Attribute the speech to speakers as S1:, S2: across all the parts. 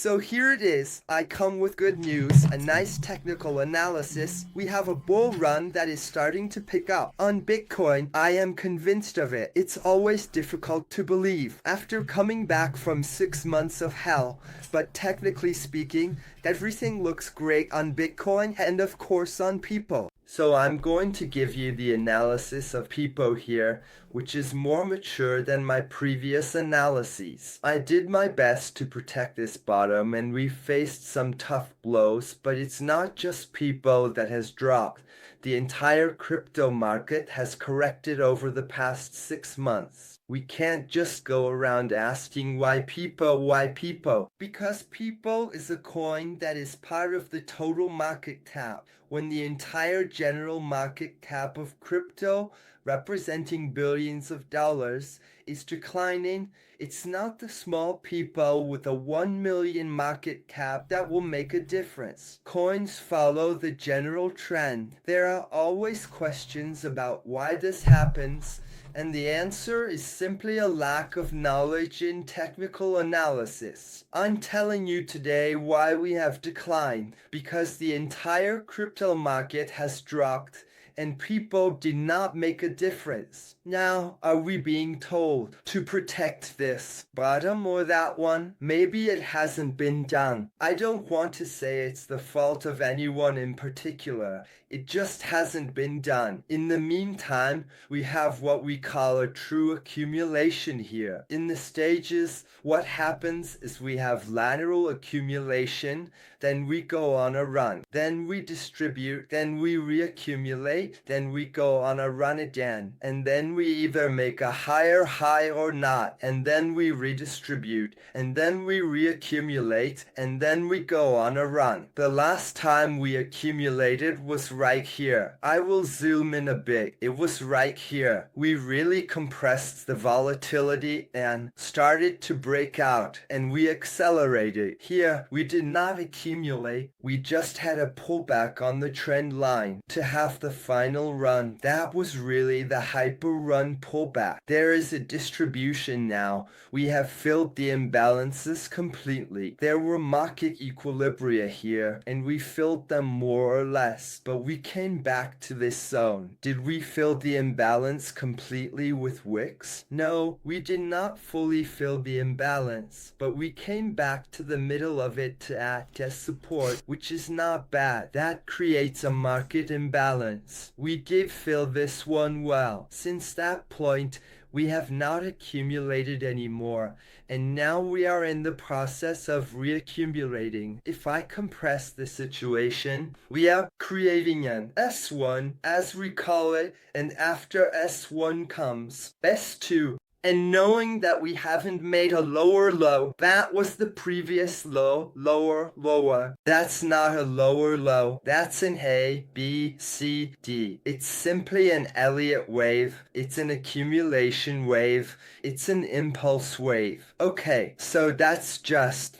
S1: So here it is. I come with good news, a nice technical analysis. We have a bull run that is starting to pick up. On Bitcoin, I am convinced of it. It's always difficult to believe. After coming back from 6 months of hell, but technically speaking, everything looks great on Bitcoin and of course on Peepo. So I'm going to give you the analysis of Peepo here, which is more mature than my previous analyses. I did my best to protect this bottom and we faced some tough blows, but it's not just Peepo that has dropped. The entire crypto market has corrected over the past 6 months. We can't just go around asking why Peepo, because Peepo is a coin that is part of the total market cap. When the entire general market cap of crypto, representing billions of dollars, is declining, it's not the small Peepo with a 1 million market cap that will make a difference. Coins follow the general trend. There are always questions about why this happens, and the answer is simply a lack of knowledge in technical analysis. I'm telling you today why we have declined, because the entire crypto market has dropped and Peepo did not make a difference. Now, are we being told to protect this bottom or that one? Maybe it hasn't been done. I don't want to say it's the fault of anyone in particular. It just hasn't been done. In the meantime, we have what we call a true accumulation here. In the stages, what happens is we have lateral accumulation, then we go on a run, then we distribute, then we reaccumulate, then we go on a run again, and then we either make a higher high or not, and then we redistribute, and then we reaccumulate, and then we go on a run. The last time we accumulated was right here. I will zoom in a bit. It was right here. We really compressed the volatility and started to break out, and we accelerated. Here, we did not accumulate. We just had a pullback on the trend line to have the final run. That was really the hyper run pullback. There is a distribution now. We have filled the imbalances completely. There were market equilibria here, and we filled them more or less, but we came back to this zone. Did we fill the imbalance completely with wicks? No, we did not fully fill the imbalance, but we came back to the middle of it to act as support, which is not bad. That creates a market imbalance. We did fill this one well. Since that point, we have not accumulated anymore, and now we are in the process of reaccumulating. If I compress the situation, we are creating an S1, as we call it, and after S1 comes S2. And knowing that we haven't made a lower low, that was the previous low, lower, lower. That's not a lower low. That's an A, B, C, D. It's simply an Elliott wave. It's an accumulation wave. It's an impulse wave. Okay, so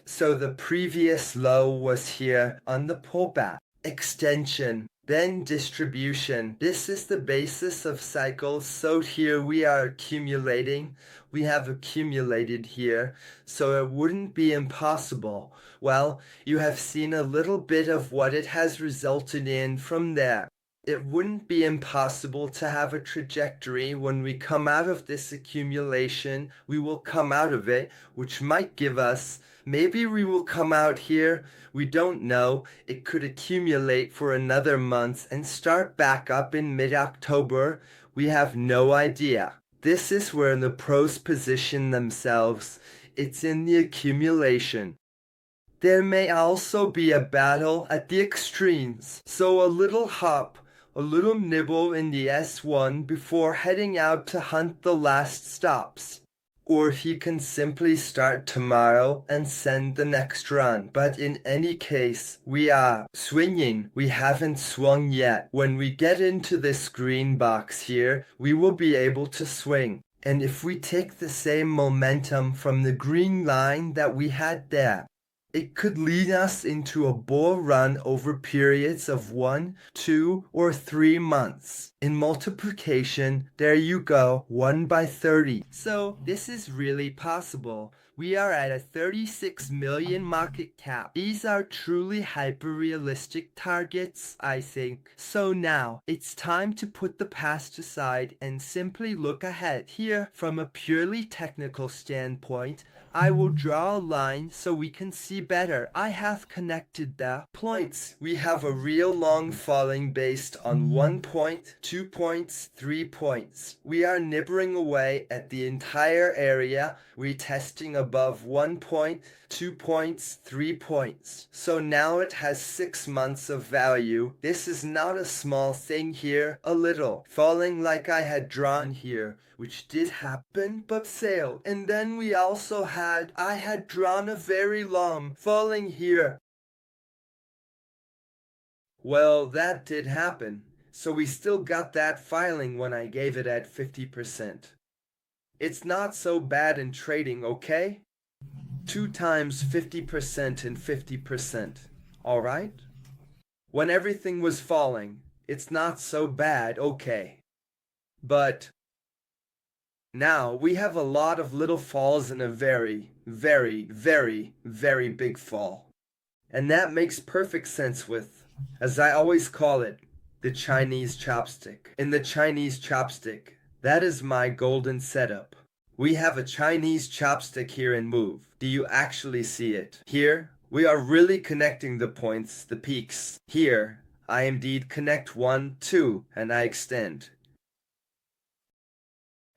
S1: so the previous low was here on the pullback. Extension. Then distribution. This is the basis of cycles. So here we are accumulating. We have accumulated here, so it wouldn't be impossible. Well, you have seen a little bit of what it has resulted in from there. It wouldn't be impossible to have a trajectory when we come out of this accumulation. We will come out of it, which might give us, maybe we will come out here. We don't know. It could accumulate for another month and start back up in mid-October. We have no idea. This is where the pros position themselves. It's in the accumulation. There may also be a battle at the extremes, so a little hop, a little nibble in the S1 before heading out to hunt the last stops. Or he can simply start tomorrow and send the next run. But in any case, we are swinging. We haven't swung yet. When we get into this green box here, we will be able to swing. And if we take the same momentum from the green line that we had there, it could lead us into a bull run over periods of 1, 2, or 3 months. In multiplication, there you go, 1 by 30. So this is really possible. We are at a 36 million market cap. These are truly hyper-realistic targets, I think. So now, it's time to put the past aside and simply look ahead. Here, from a purely technical standpoint, I will draw a line so we can see better. I have connected the points. We have a real long falling based on 1 point, 2 points, 3 points. We are nibbling away at the entire area, retesting above 1 point, 2 points, 3 points. So now it has 6 months of value. This is not a small thing here, a little. Falling like I had drawn here, which did happen, but failed. And then we also I had drawn a very long falling here. Well, that did happen. So we still got that filing when I gave it at 50%. It's not so bad in trading, okay? 2 times 50% and 50%. Alright? When everything was falling, it's not so bad, okay. But now we have a lot of little falls and a very, very, very, very big fall. And that makes perfect sense with, as I always call it, the Chinese chopstick. In the Chinese chopstick, that is my golden setup. We have a Chinese chopstick here in Move. Do you actually see it? Here, we are really connecting the points, the peaks. Here, I indeed connect 1, 2, and I extend.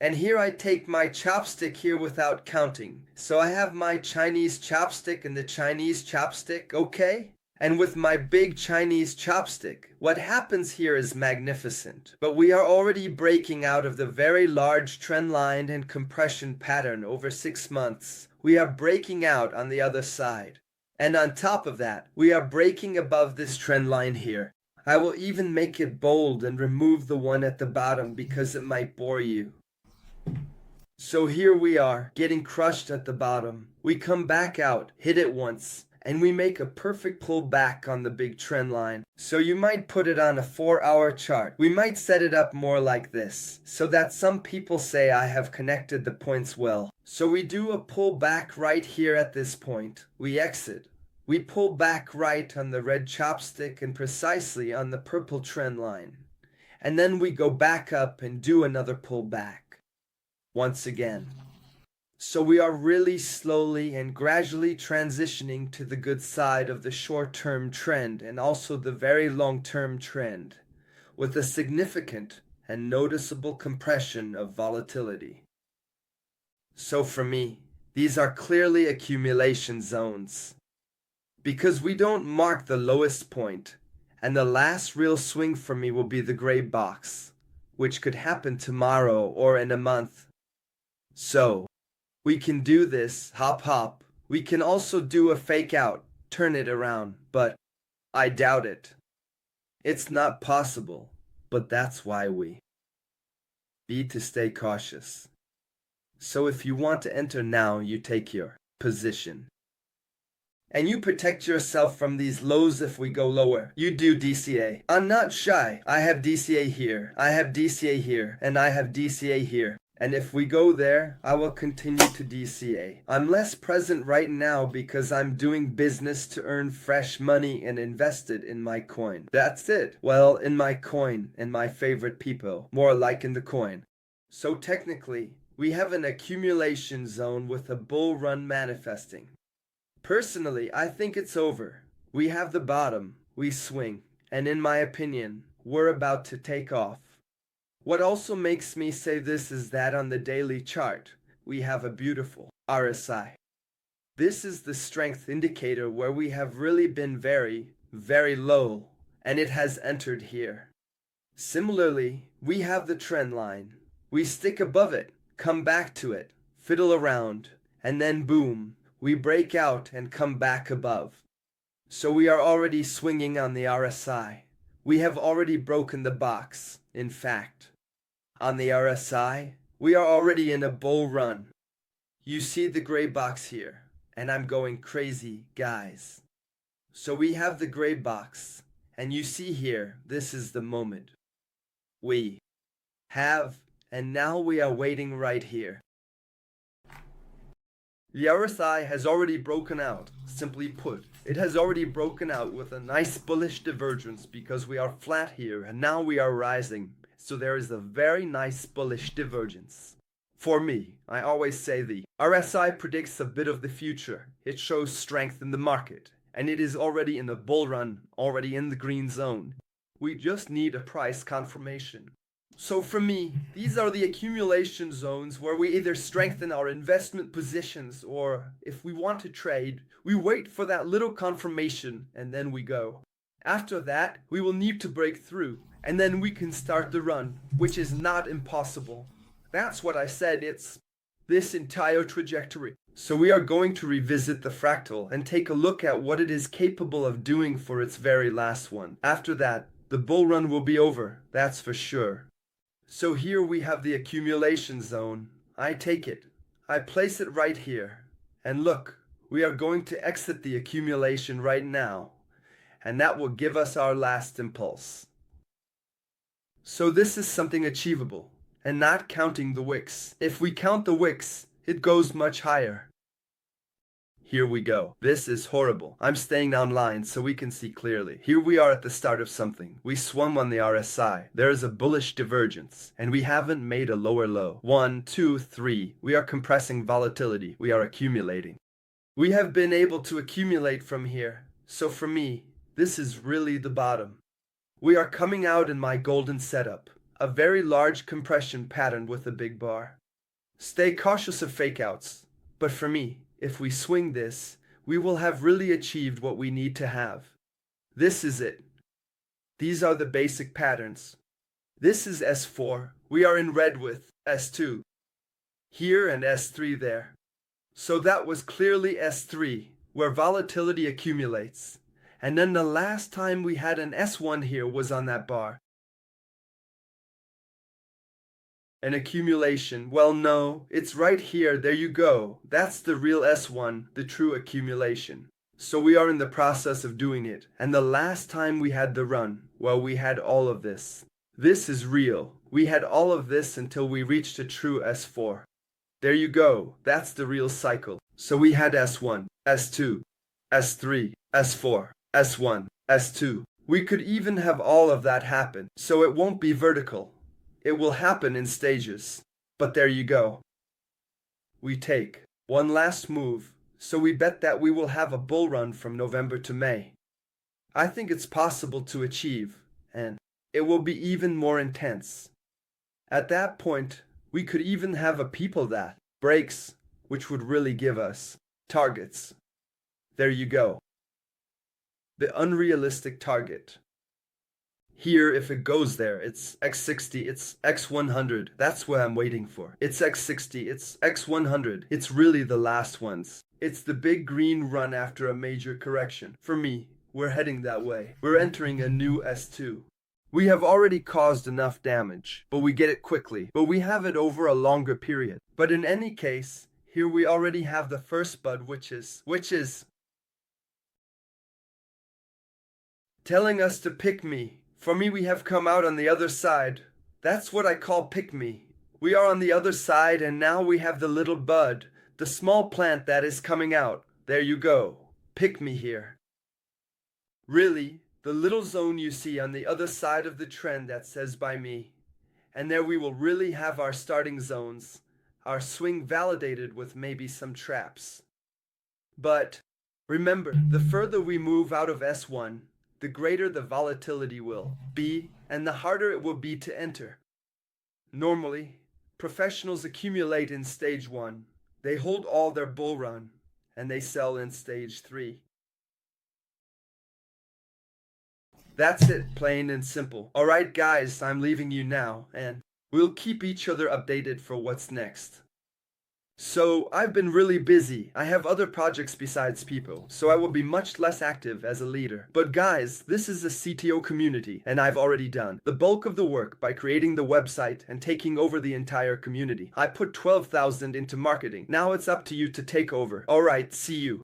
S1: And here I take my chopstick here without counting. So I have my Chinese chopstick and the Chinese chopstick, okay? And with my big Chinese chopstick, what happens here is magnificent. But we are already breaking out of the very large trend line and compression pattern over 6 months. We are breaking out on the other side. And on top of that, we are breaking above this trend line here. I will even make it bold and remove the one at the bottom because it might bore you. So here we are, getting crushed at the bottom. We come back out, hit it once, and we make a perfect pull back on the big trend line. So you might put it on a 4-hour chart. We might set it up more like this, so that some people say I have connected the points well. So we do a pull back right here at this point. We exit. We pull back right on the red chopstick and precisely on the purple trend line. And then we go back up and do another pull back. Once again. So we are really slowly and gradually transitioning to the good side of the short-term trend and also the very long-term trend, with a significant and noticeable compression of volatility. So for me, these are clearly accumulation zones, because we don't mark the lowest point, and the last real swing for me will be the gray box, which could happen tomorrow or in a month. So, we can do this, hop hop. We can also do a fake out, turn it around, but I doubt it. It's not possible, but that's why we need to stay cautious. So if you want to enter now, you take your position. And you protect yourself from these lows if we go lower. You do DCA. I'm not shy. I have DCA here. I have DCA here. And I have DCA here. And if we go there, I will continue to DCA. I'm less present right now because I'm doing business to earn fresh money and invest it in my coin. That's it. Well, in my coin, in my favorite Peepo. More like in the coin. So technically, we have an accumulation zone with a bull run manifesting. Personally, I think it's over. We have the bottom, we swing, and in my opinion, we're about to take off. What also makes me say this is that on the daily chart, we have a beautiful RSI. This is the strength indicator where we have really been very, very low, and it has entered here. Similarly, we have the trend line. We stick above it, come back to it, fiddle around, and then boom, we break out and come back above. So we are already swinging on the RSI. We have already broken the box, in fact. On the RSI, we are already in a bull run. You see the gray box here, and I'm going crazy, guys. So we have the gray box, and you see here, this is the moment. We have, and now we are waiting right here. The RSI has already broken out. Simply put, it has already broken out with a nice bullish divergence because we are flat here and now we are rising. So there is a very nice bullish divergence. For me, I always say the RSI predicts a bit of the future. It shows strength in the market, and it is already in the bull run, already in the green zone. We just need a price confirmation. So for me, these are the accumulation zones where we either strengthen our investment positions or, if we want to trade, we wait for that little confirmation and then we go. After that, we will need to break through, and then we can start the run, which is not impossible. That's what I said, it's this entire trajectory. So we are going to revisit the fractal and take a look at what it is capable of doing for its very last one. After that, the bull run will be over, that's for sure. So here we have the accumulation zone. I take it. I place it right here. And look, we are going to exit the accumulation right now. And that will give us our last impulse. So this is something achievable, and not counting the wicks. If we count the wicks, it goes much higher. Here we go. This is horrible. I'm staying online so we can see clearly. Here we are at the start of something. We swung on the RSI. There is a bullish divergence, and we haven't made a lower low. 1, 2, 3. We are compressing volatility. We are accumulating. We have been able to accumulate from here. So for me, this is really the bottom. We are coming out in my golden setup. A very large compression pattern with a big bar. Stay cautious of fakeouts. But for me, if we swing this, we will have really achieved what we need to have. This is it. These are the basic patterns. This is S4. We are in red with S2. Here and S3 there. So that was clearly S3, where volatility accumulates. And then the last time we had an S1 here was on that bar. An accumulation. Well, no, it's right here. There you go. That's the real S1, the true accumulation. So we are in the process of doing it. And the last time we had the run, well, we had all of this. This is real. We had all of this until we reached a true S4. There you go. That's the real cycle. So we had S1, S2, S3, S4, S1, S2. We could even have all of that happen. So it won't be vertical. It will happen in stages. But there you go. We take one last move, so we bet that we will have a bull run from November to May. I think it's possible to achieve, and it will be even more intense. At that point, we could even have a Peepo that breaks, which would really give us targets. There you go. The unrealistic target. Here, if it goes there, it's X60, it's X100. That's what I'm waiting for. It's X60, it's X100. It's really the last ones. It's the big green run after a major correction. For me, we're heading that way. We're entering a new S2. We have already caused enough damage, but we get it quickly. But we have it over a longer period. But in any case, here we already have the first bud, which is telling us to pick me. For me, we have come out on the other side. That's what I call pick me. We are on the other side, and now we have the little bud, the small plant that is coming out. There you go. Pick me here. Really, the little zone you see on the other side of the trend that says by me. And there we will really have our starting zones, our swing validated with maybe some traps. But remember, the further we move out of S1, the greater the volatility will be, and the harder it will be to enter. Normally, professionals accumulate in stage 1. They hold all their bull run, and they sell in stage 3. That's it, plain and simple. Alright guys, I'm leaving you now, and we'll keep each other updated for what's next. So, I've been really busy. I have other projects besides Peepo, so I will be much less active as a leader. But guys, this is a CTO community, and I've already done the bulk of the work by creating the website and taking over the entire community. I put 12,000 into marketing. Now it's up to you to take over. Alright, see you.